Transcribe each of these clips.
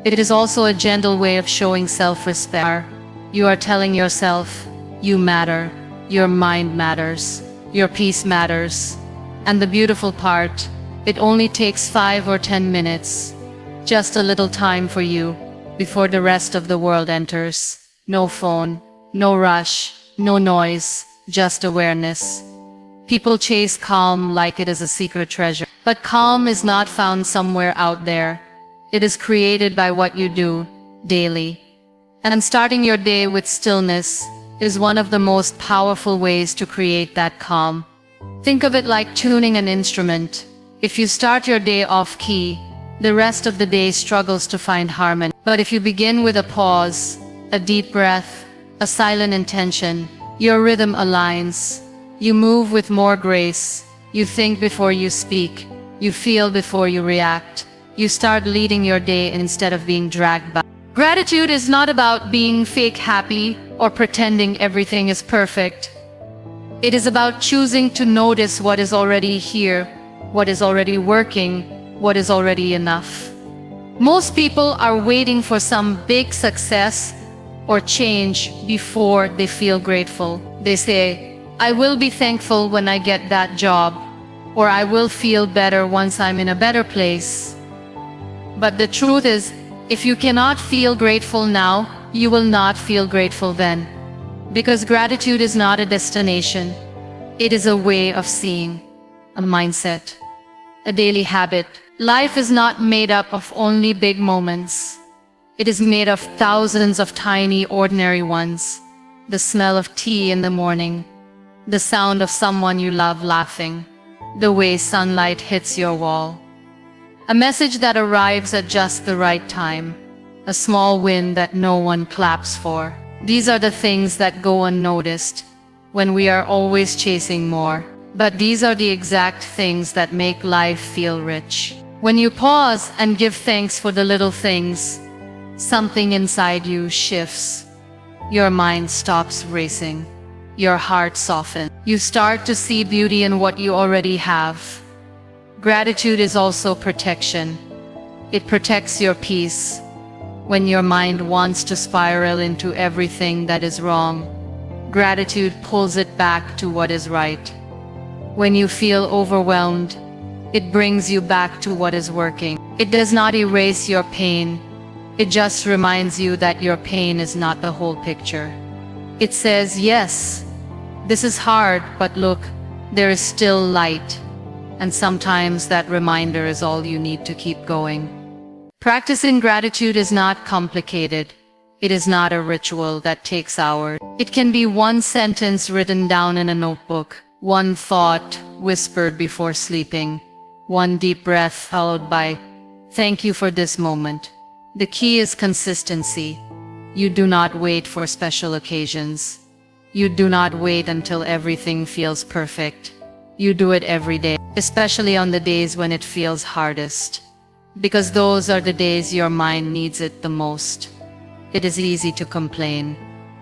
It is also a gentle way of showing self-respect. You are telling yourself, you matter, your mind matters, your peace matters. And the beautiful part, it only takes 5 or 10 minutes. Just a little time for you, before the rest of the world enters. No phone, no rush, no noise, just awareness. People chase calm like it is a secret treasure. But calm is not found somewhere out there. It is created by what you do, daily. And starting your day with stillness is one of the most powerful ways to create that calm. Think of it like tuning an instrument. If you start your day off key, the rest of the day struggles to find harmony. But if you begin with a pause, a deep breath, a silent intention, your rhythm aligns. You move with more grace. You think before you speak. You feel before you react. You start leading your day instead of being dragged by. Gratitude is not about being fake happy or pretending everything is perfect. It is about choosing to notice what is already here, what is already working, what is already enough. Most people are waiting for some big success or change before they feel grateful. They say, I will be thankful when I get that job, or I will feel better once I'm in a better place. But the truth is, if you cannot feel grateful now, you will not feel grateful then. Because gratitude is not a destination. It is a way of seeing, a mindset, a daily habit. Life is not made up of only big moments. It is made of thousands of tiny, ordinary ones. The smell of tea in the morning, the sound of someone you love laughing, the way sunlight hits your wall. A message that arrives at just the right time, a small win that no one claps for. These are the things that go unnoticed when we are always chasing more. But these are the exact things that make life feel rich. When you pause and give thanks for the little things, something inside you shifts. Your mind stops racing. Your heart softens. You start to see beauty in what you already have. Gratitude is also protection. It protects your peace. When your mind wants to spiral into everything that is wrong, gratitude pulls it back to what is right. When you feel overwhelmed, it brings you back to what is working. It does not erase your pain. It just reminds you that your pain is not the whole picture. It says, yes, this is hard, but look, there is still light. And sometimes that reminder is all you need to keep going. Practicing gratitude is not complicated. It is not a ritual that takes hours. It can be one sentence written down in a notebook, one thought whispered before sleeping, one deep breath followed by, thank you for this moment. The key is consistency. You do not wait for special occasions. You do not wait until everything feels perfect. You do it every day, especially on the days when it feels hardest. Because those are the days your mind needs it the most. It is easy to complain,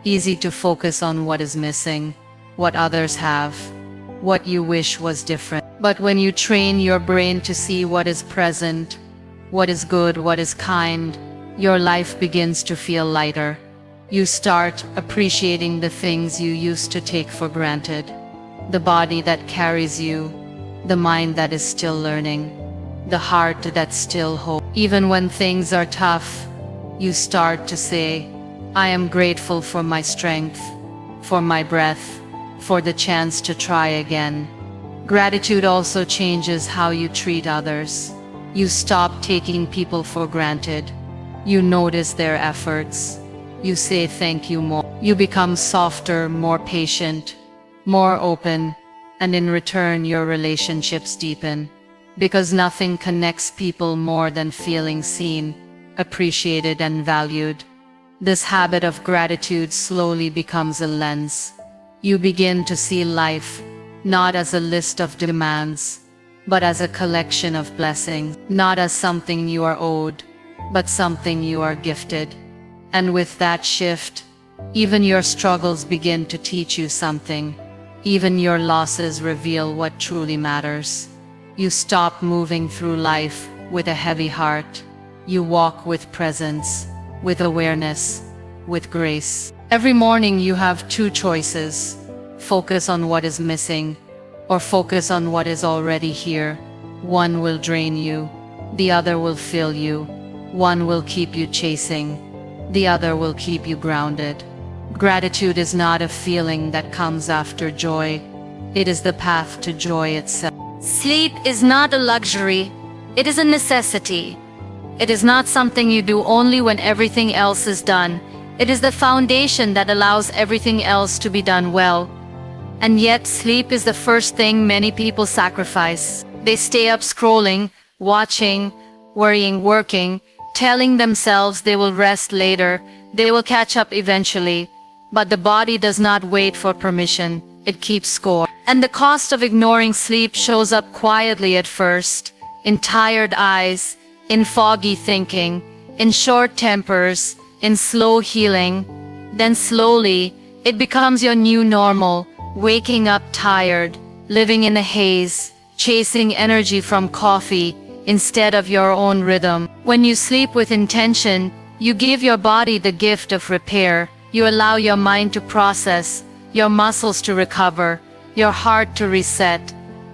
easy to focus on what is missing, what others have, what you wish was different. But when you train your brain to see what is present, what is good, what is kind, your life begins to feel lighter. You start appreciating the things you used to take for granted. The body that carries you, the mind that is still learning, the heart that still hopes. Even when things are tough, you start to say, I am grateful for my strength, for my breath, for the chance to try again. Gratitude also changes how you treat others. You stop taking people for granted. You notice their efforts. You say thank you more. You become softer, more patient, more open, and in return your relationships deepen. Because nothing connects people more than feeling seen, appreciated, and valued. This habit of gratitude slowly becomes a lens. You begin to see life not as a list of demands, but as a collection of blessings. Not as something you are owed, but something you are gifted. And with that shift, even your struggles begin to teach you something. Even your losses reveal what truly matters. You stop moving through life with a heavy heart. you walk with presence, with awareness, with grace. Every morning you have two choices: focus on what is missing, or focus on what is already here. One will drain you, the other will fill you. One will keep you chasing, the other will keep you grounded. Gratitude is not a feeling that comes after joy. It is the path to joy itself. Sleep is not a luxury, it is a necessity. It is not something you do only when everything else is done. It is the foundation that allows everything else to be done well. And yet, sleep is the first thing many people sacrifice. They stay up scrolling, watching, worrying, working, telling themselves they will rest later, they will catch up eventually. But the body does not wait for permission, it keeps score. And the cost of ignoring sleep shows up quietly at first, in tired eyes, in foggy thinking, in short tempers, in slow healing. Then slowly, it becomes your new normal, waking up tired, living in a haze, chasing energy from coffee instead of your own rhythm. When you sleep with intention, you give your body the gift of repair. You allow your mind to process, your muscles to recover, your heart to reset.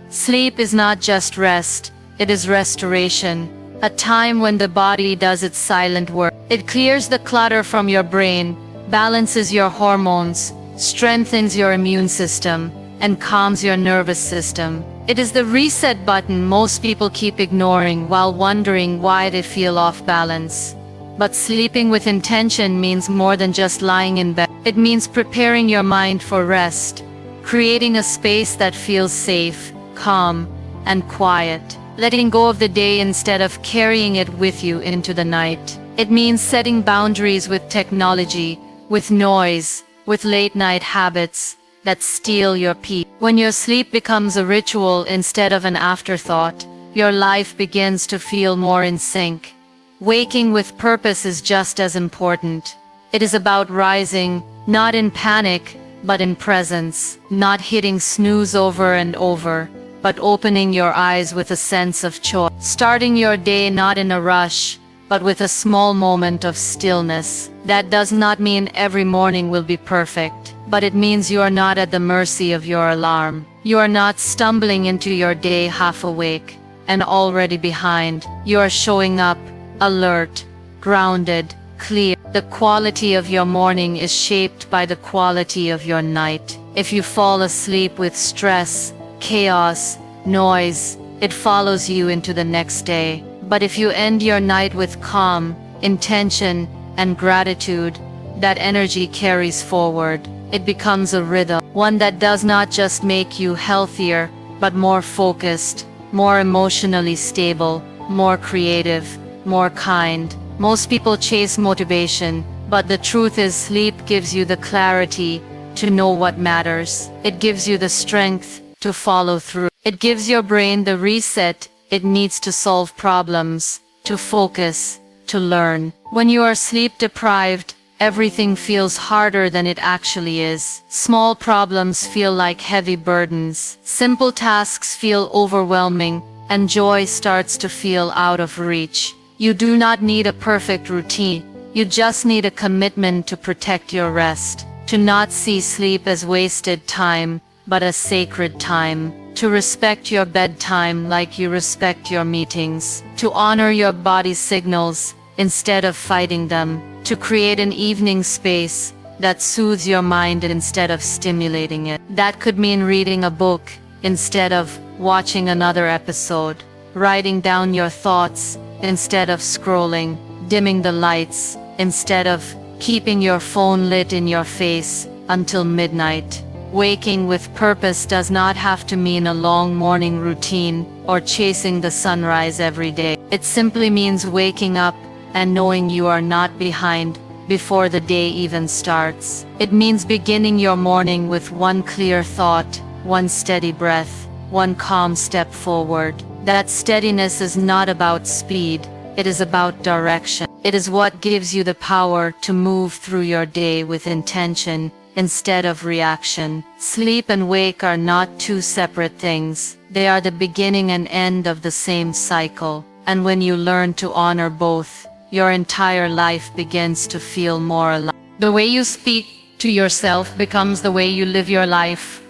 Sleep is not just rest, it is restoration. A time when the body does its silent work. It clears the clutter from your brain, balances your hormones, strengthens your immune system, and calms your nervous system. It is the reset button most people keep ignoring while wondering why they feel off balance. But sleeping with intention means more than just lying in bed. It means preparing your mind for rest, creating a space that feels safe, calm, and quiet. Letting go of the day instead of carrying it with you into the night. It means setting boundaries with technology, with noise, with late-night habits that steal your peace. When your sleep becomes a ritual instead of an afterthought, your life begins to feel more in sync. Waking with purpose is just as important. It is about rising, not in panic, but in presence, not hitting snooze over and over, but opening your eyes with a sense of choice. Starting your day not in a rush, but with a small moment of stillness. That does not mean every morning will be perfect, but it means you are not at the mercy of your alarm. You are not stumbling into your day half awake and already behind. You are showing up, alert, grounded, clear. The quality of your morning is shaped by the quality of your night. If you fall asleep with stress, chaos, noise, it follows you into the next day. But if you end your night with calm, intention, and gratitude, that energy carries forward. It becomes a rhythm, one that does not just make you healthier, but more focused, more emotionally stable, more creative, more kind. Most people chase motivation, but the truth is sleep gives you the clarity to know what matters. It gives you the strength to follow through. It gives your brain the reset it needs to solve problems, to focus, to learn. When you are sleep deprived, everything feels harder than it actually is. Small problems feel like heavy burdens. Simple tasks feel overwhelming, and joy starts to feel out of reach. You do not need a perfect routine. You just need a commitment to protect your rest, to not see sleep as wasted time, but as sacred time, to respect your bedtime like you respect your meetings, to honor your body's signals instead of fighting them, to create an evening space that soothes your mind instead of stimulating it. That could mean reading a book instead of watching another episode, writing down your thoughts instead of scrolling, dimming the lights instead of keeping your phone lit in your face until midnight. Waking with purpose does not have to mean a long morning routine or chasing the sunrise every day. It simply means waking up and knowing you are not behind before the day even starts. It means beginning your morning with one clear thought, one steady breath, one calm step forward. That steadiness is not about speed, it is about direction. It is what gives you the power to move through your day with intention instead of reaction. Sleep and wake are not two separate things. They are the beginning and end of the same cycle. And when you learn to honor both, your entire life begins to feel more alive. The way you speak to yourself becomes the way you live your life.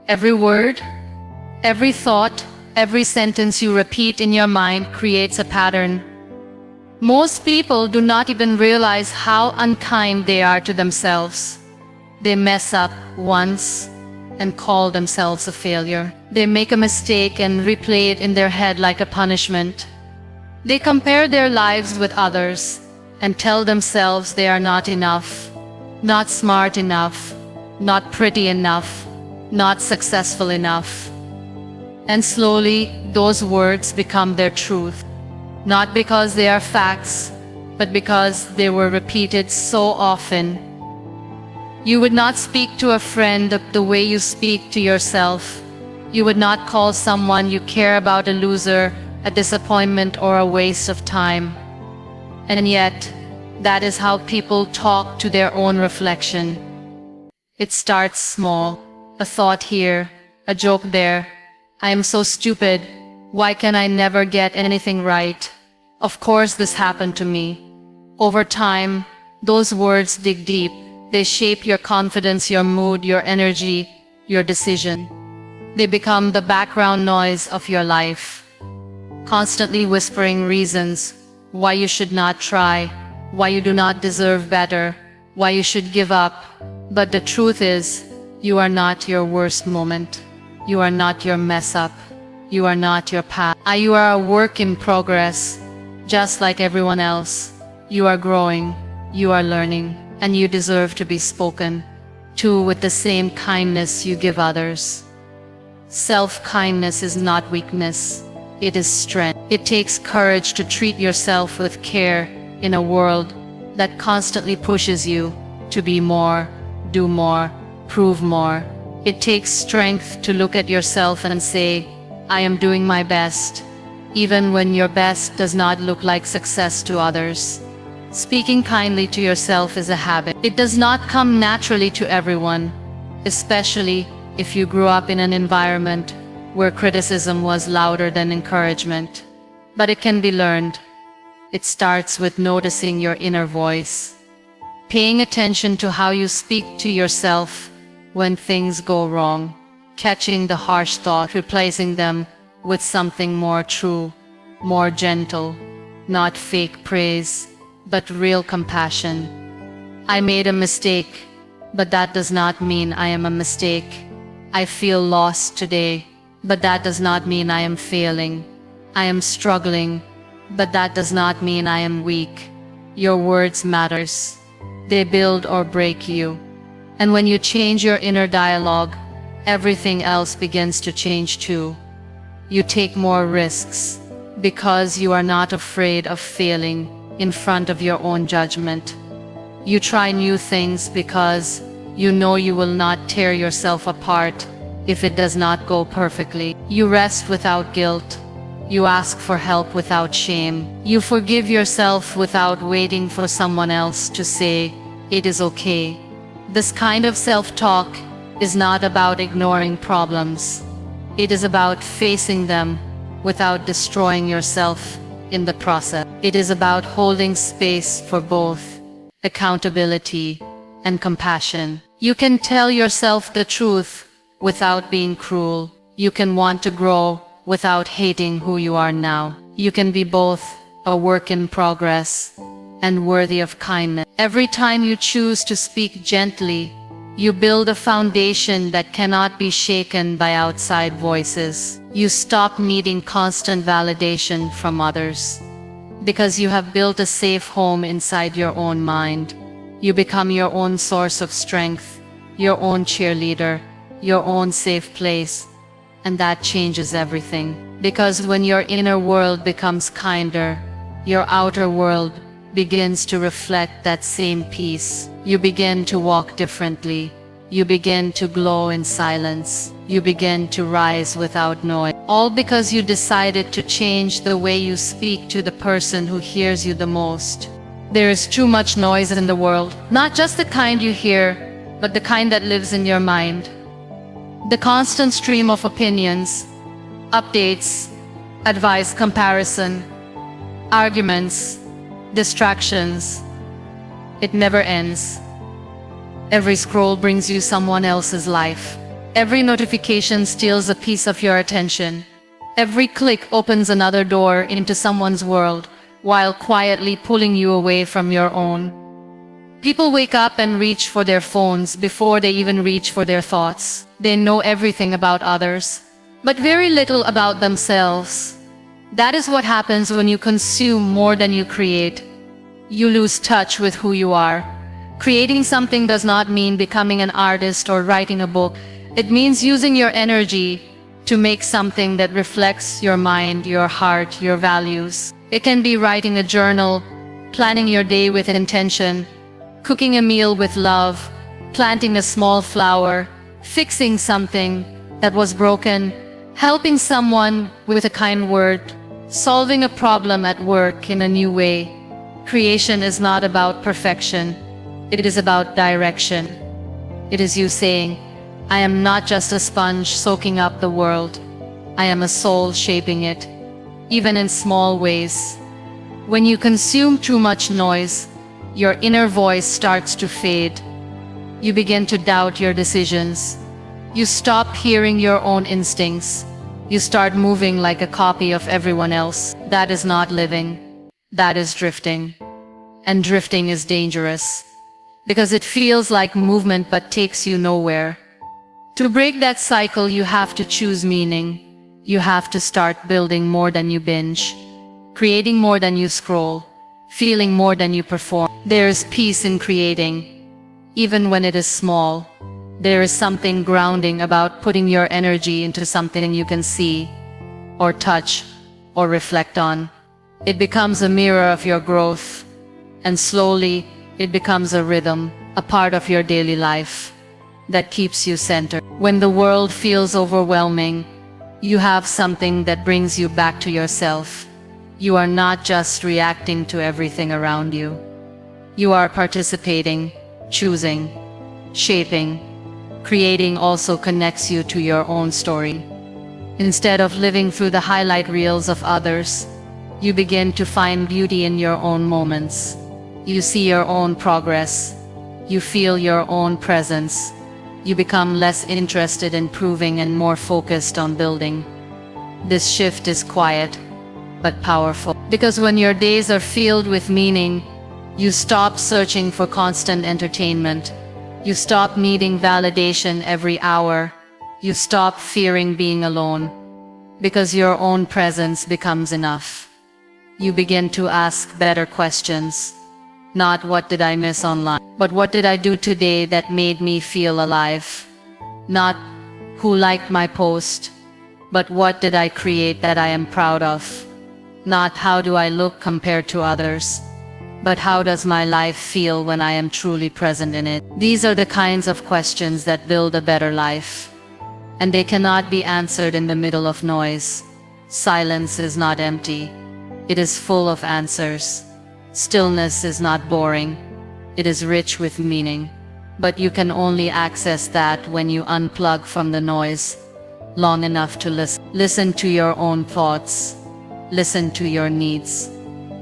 Every word, every thought, every sentence you repeat in your mind creates a pattern. Most people do not even realize how unkind they are to themselves. They mess up once and call themselves a failure. They make a mistake and replay it in their head like a punishment. They compare their lives with others and tell themselves they are not enough, not smart enough, not pretty enough, not successful enough. And slowly, those words become their truth. Not because they are facts, but because they were repeated so often. You would not speak to a friend the way you speak to yourself. You would not call someone you care about a loser, a disappointment, or a waste of time. And yet, that is how people talk to their own reflection. It starts small, a thought here, a joke there. I am so stupid. Why can I never get anything right? Of course this happened to me. Over time, those words dig deep. They shape your confidence, your mood, your energy, your decision. They become the background noise of your life, constantly whispering reasons why you should not try, why you do not deserve better, why you should give up. But the truth is, you are not your worst moment. You are not your mess up. You are not your past. You are a work in progress, just like everyone else. You are growing, you are learning, and you deserve to be spoken to with the same kindness you give others. Self-kindness is not weakness, it is strength. It takes courage to treat yourself with care in a world that constantly pushes you to be more, do more, prove more. It takes strength to look at yourself and say, I am doing my best, even when your best does not look like success to others. Speaking kindly to yourself is a habit. It does not come naturally to everyone, especially if you grew up in an environment where criticism was louder than encouragement. But it can be learned. It starts with noticing your inner voice, paying attention to how you speak to yourself when things go wrong, catching the harsh thought, replacing them with something more true, more gentle, not fake praise, but real compassion. I made a mistake, but that does not mean I am a mistake. I feel lost today, but that does not mean I am failing. I am struggling, but that does not mean I am weak. Your words matters. They build or break you. And when you change your inner dialogue, everything else begins to change too. You take more risks because you are not afraid of failing in front of your own judgment. You try new things because you know you will not tear yourself apart if it does not go perfectly. You rest without guilt. You ask for help without shame. You forgive yourself without waiting for someone else to say, it is okay. This kind of self-talk is not about ignoring problems. It is about facing them without destroying yourself in the process. It is about holding space for both accountability and compassion. You can tell yourself the truth without being cruel. You can want to grow without hating who you are now. You can be both a work in progress and worthy of kindness. Every time you choose to speak gently, you build a foundation that cannot be shaken by outside voices. You stop needing constant validation from others. Because you have built a safe home inside your own mind. You become your own source of strength, your own cheerleader, your own safe place. And that changes everything. Because when your inner world becomes kinder, your outer world begins to reflect that same peace. You begin to walk differently. You begin to glow in silence. You begin to rise without noise. All because you decided to change the way you speak to the person who hears you the most. There is too much noise in the world. Not just the kind you hear, but the kind that lives in your mind. The constant stream of opinions, updates, advice, comparison, arguments, Distractions. It never ends. Every scroll brings you someone else's life. Every notification steals a piece of your attention. Every click opens another door into someone's world, while quietly pulling you away from your own. People wake up and reach for their phones before they even reach for their thoughts. They know everything about others, but very little about themselves. That is what happens when you consume more than you create. You lose touch with who you are. Creating something does not mean becoming an artist or writing a book. It means using your energy to make something that reflects your mind, your heart, your values. It can be writing a journal, planning your day with intention, cooking a meal with love, planting a small flower, fixing something that was broken, helping someone with a kind word, solving a problem at work in a new way. Creation is not about perfection. It is about direction. It is you saying, I am not just a sponge soaking up the world. I am a soul shaping it, even in small ways. When you consume too much noise, your inner voice starts to fade. You begin to doubt your decisions. You stop hearing your own instincts. You start moving like a copy of everyone else. That is not living. That is drifting. And drifting is dangerous, because it feels like movement but takes you nowhere. To break that cycle, you have to choose meaning. You have to start building more than you binge, creating more than you scroll, feeling more than you perform. There is peace in creating, even when it is small. There is something grounding about putting your energy into something you can see, or touch, or reflect on. It becomes a mirror of your growth, and slowly it becomes a rhythm, a part of your daily life that keeps you centered. When the world feels overwhelming, you have something that brings you back to yourself. You are not just reacting to everything around you. You are participating, choosing, shaping. Creating also connects you to your own story. Instead of living through the highlight reels of others, you begin to find beauty in your own moments. You see your own progress. You feel your own presence. You become less interested in proving and more focused on building. This shift is quiet, but powerful. Because when your days are filled with meaning, you stop searching for constant entertainment. You stop needing validation every hour. You stop fearing being alone, because your own presence becomes enough. You begin to ask better questions. Not what did I miss online, but what did I do today that made me feel alive? Not who liked my post, but what did I create that I am proud of? Not how do I look compared to others, but how does my life feel when I am truly present in it? These are the kinds of questions that build a better life, and they cannot be answered in the middle of noise. Silence is not empty. It is full of answers. Stillness is not boring. It is rich with meaning. But you can only access that when you unplug from the noise long enough to listen. Listen to your own thoughts. Listen to your needs.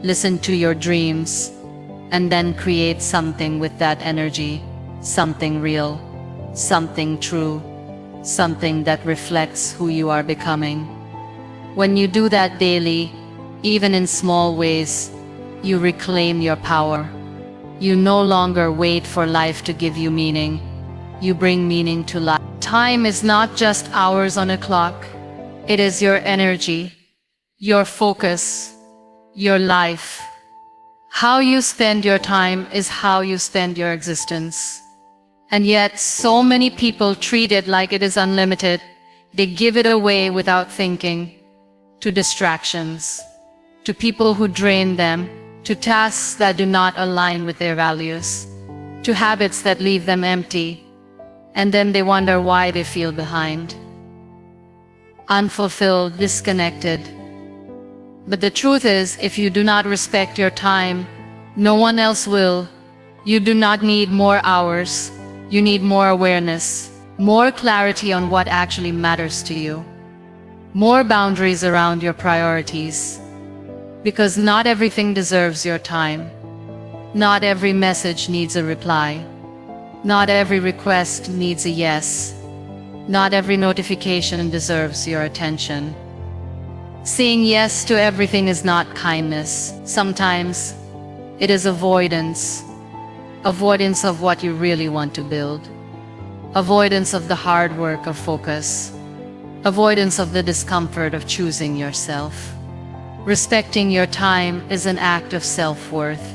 Listen to your dreams. And then create something with that energy. Something real. Something true. Something that reflects who you are becoming. When you do that daily, even in small ways, you reclaim your power. You no longer wait for life to give you meaning. You bring meaning to life. Time is not just hours on a clock. It is your energy, your focus, your life. How you spend your time is how you spend your existence. And yet, so many people treat it like it is unlimited. They give it away without thinking. To distractions, to people who drain them, to tasks that do not align with their values, to habits that leave them empty, and then they wonder why they feel behind, unfulfilled, disconnected. But the truth is, if you do not respect your time, no one else will. You do not need more hours. You need more awareness, more clarity on what actually matters to you, more boundaries around your priorities. Because not everything deserves your time. Not every message needs a reply. Not every request needs a yes. Not every notification deserves your attention. Saying yes to everything is not kindness. Sometimes it is avoidance. Avoidance of what you really want to build. Avoidance of the hard work of focus. Avoidance of the discomfort of choosing yourself. Respecting your time is an act of self-worth.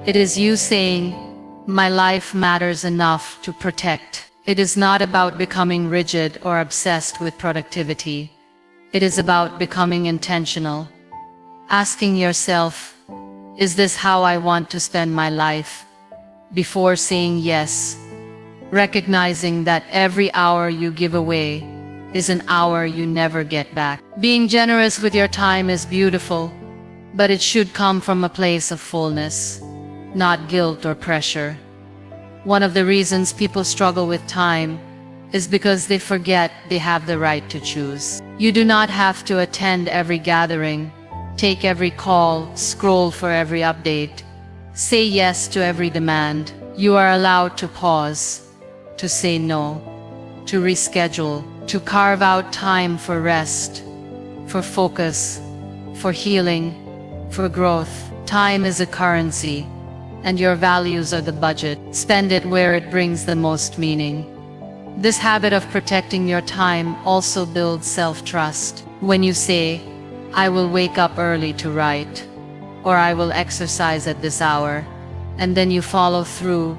It is you saying, "My life matters enough to protect." It is not about becoming rigid or obsessed with productivity. It is about becoming intentional. Asking yourself, "Is this how I want to spend my life?" before saying yes. Recognizing that every hour you give away is an hour you never get back. Being generous with your time is beautiful, but it should come from a place of fullness, not guilt or pressure. One of the reasons people struggle with time is because they forget they have the right to choose. You do not have to attend every gathering, take every call, scroll for every update, say yes to every demand. You are allowed to pause, to say no, to reschedule, to carve out time for rest, for focus, for healing, for growth. Time is a currency, and your values are the budget. Spend it where it brings the most meaning. This habit of protecting your time also builds self-trust. When you say, "I will wake up early to write," or "I will exercise at this hour," and then you follow through,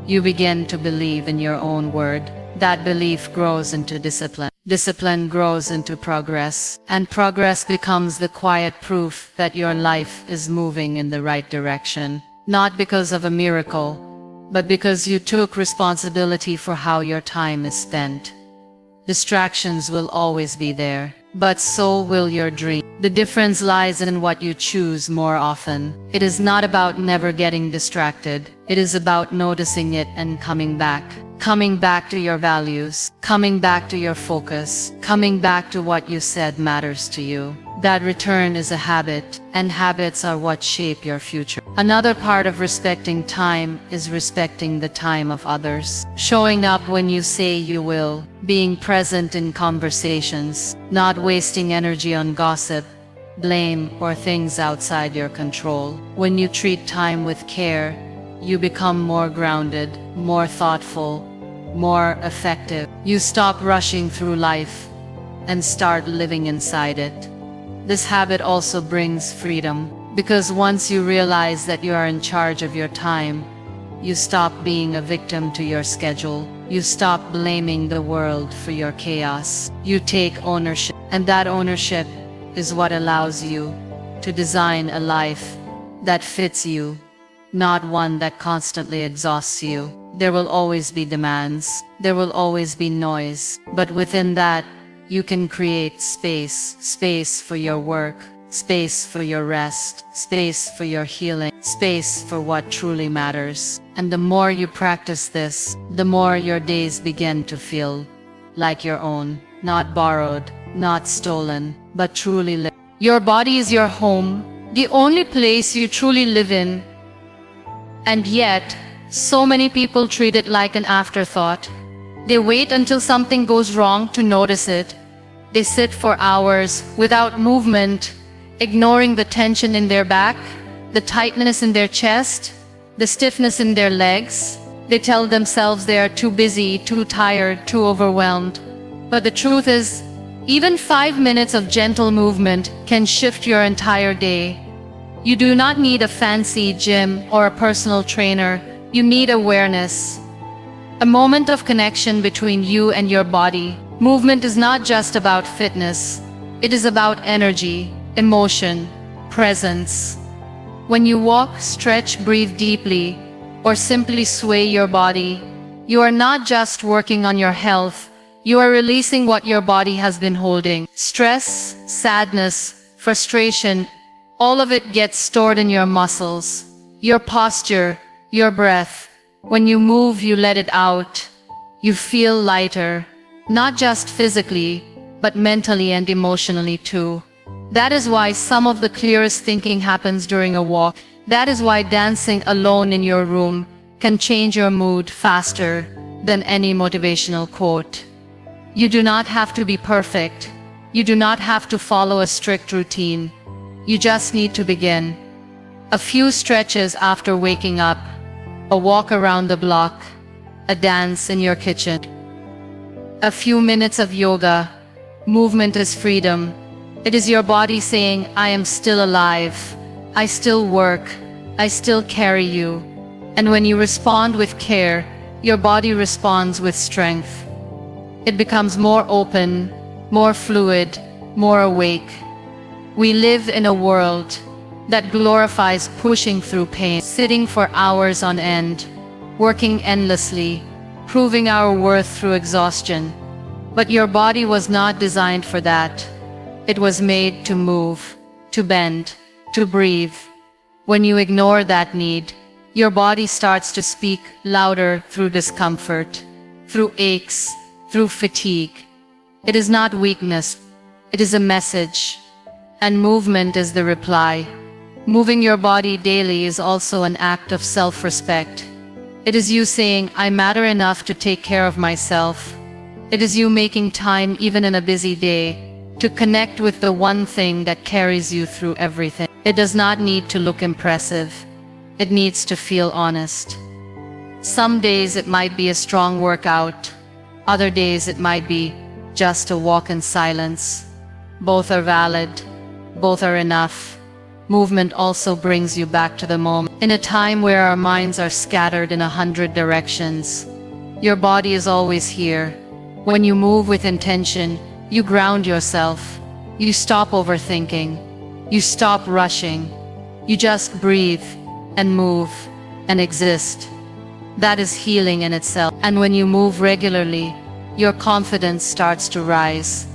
you begin to believe in your own word. That belief grows into discipline. Discipline grows into progress, and progress becomes the quiet proof that your life is moving in the right direction. Not because of a miracle, but because you took responsibility for how your time is spent. Distractions will always be there, but so will your dream. The difference lies in what you choose more often. It is not about never getting distracted. It is about noticing it and coming back. Coming back to your values, coming back to your focus, coming back to what you said matters to you. That return is a habit, and habits are what shape your future. Another part of respecting time is respecting the time of others. Showing up when you say you will, being present in conversations, not wasting energy on gossip, blame, or things outside your control. When you treat time with care, you become more grounded, more thoughtful, more effective. You stop rushing through life and start living inside it. This habit also brings freedom, because once you realize that you are in charge of your time, you stop being a victim to your schedule. You stop blaming the world for your chaos. You take ownership, and that ownership is what allows you to design a life that fits you, not one that constantly exhausts you. There will always be demands, there will always be noise, but within that, you can create space for your work, space for your rest, space for your healing, space for what truly matters. And the more you practice this, the more your days begin to feel like your own, not borrowed, not stolen, but truly lived. Your body is your home, the only place you truly live in. And yet, so many people treat it like an afterthought. They wait until something goes wrong to notice it. They sit for hours without movement, ignoring the tension in their back, the tightness in their chest, the stiffness in their legs. They tell themselves they are too busy, too tired, too overwhelmed. But the truth is, even 5 minutes of gentle movement can shift your entire day. You do not need a fancy gym or a personal trainer. You need awareness. A moment of connection between you and your body. Movement is not just about fitness. It is about energy, emotion, presence. When you walk, stretch, breathe deeply, or simply sway your body, you are not just working on your health, you are releasing what your body has been holding. Stress, sadness, frustration, all of it gets stored in your muscles, your posture, your breath. When you move, you let it out. You feel lighter, not just physically, but mentally and emotionally too. That is why some of the clearest thinking happens during a walk. That is why dancing alone in your room can change your mood faster than any motivational quote. You do not have to be perfect. You do not have to follow a strict routine. You just need to begin. A few stretches after waking up, a walk around the block, a dance in your kitchen. A few minutes of yoga. Movement is freedom. It is your body saying, I am still alive. I still work. I still carry you. And when you respond with care, your body responds with strength. It becomes more open, more fluid, more awake. We live in a world that glorifies pushing through pain, sitting for hours on end, working endlessly, proving our worth through exhaustion. But your body was not designed for that. It was made to move, to bend, to breathe. When you ignore that need, your body starts to speak louder through discomfort, through aches, through fatigue. It is not weakness, it is a message. And movement is the reply. Moving your body daily is also an act of self-respect. It is you saying, I matter enough to take care of myself. It is you making time even in a busy day to connect with the one thing that carries you through everything. It does not need to look impressive. It needs to feel honest. Some days it might be a strong workout. Other days it might be just a walk in silence. Both are valid. Both are enough. Movement also brings you back to the moment. In a time where our minds are scattered in 100 directions, your body is always here. When you move with intention, you ground yourself. You stop overthinking. You stop rushing. You just breathe and move and exist. That is healing in itself. And when you move regularly, your confidence starts to rise.